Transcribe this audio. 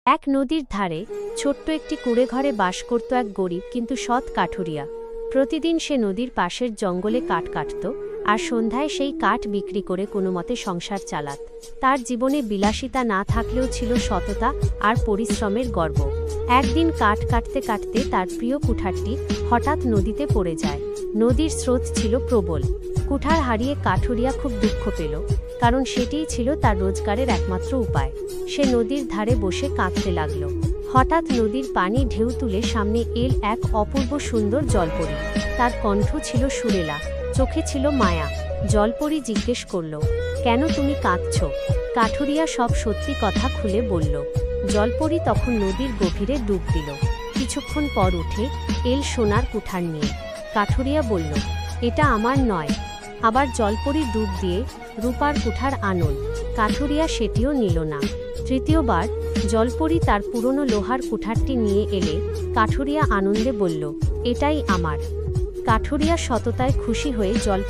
এক নদীর ধারে ছোট্ট একটি কুঁড়েঘরে বাস করত এক গরিব কিন্তু সৎ কাঠুরিয়া। প্রতিদিন সে নদীর পাশের জঙ্গলে কাঠ কাটত আর সন্ধ্যায় সেই কাঠ বিক্রি করে কোনোমতে সংসার চালাত। তার জীবনে বিলাসিতা না থাকলেও ছিল সততা আর পরিশ্রমের গর্ব। একদিন কাঠ কাটতে কাটতে তার প্রিয় কুঠারটি হঠাৎ নদীতে পড়ে যায়। নদীর স্রোত ছিল প্রবল। কুঠার হারিয়ে কাঠুরিয়া খুব দুঃখ পেল, কারণ সেটিই ছিল তার রোজগারের একমাত্র উপায়। সে নদীর ধারে বসে কাঁদতে লাগল। হঠাৎ নদীর পানি ঢেউ তুলে সামনে এল এক অপূর্ব সুন্দর জলপরী। তার কণ্ঠ ছিল সুরেলা, চোখে ছিল মায়া। জলপরী জিজ্ঞেস করল, কেন তুমি কাঁদছ? কাঠুরিয়া সব সত্যি কথা খুলে বলল। জলপরী তখন নদীর গভীরে ডুব দিল। কিছুক্ষণ পর উঠে এল সোনার কুঠার নিয়ে। কাঠুরিয়া বলল, এটা আমার নয়। আবার জলপরী ডুব দিয়ে রূপার কুঠার আনল। কাঠুরিয়া সেটিও নিল না। তৃতীয়বার জলপরী তার পুরনো লোহার কুঠারটি নিয়ে এলে কাঠুরিয়া আনন্দে বলল, এটাই আমার। কাঠুরিয়া সততায় খুশি হয়ে জল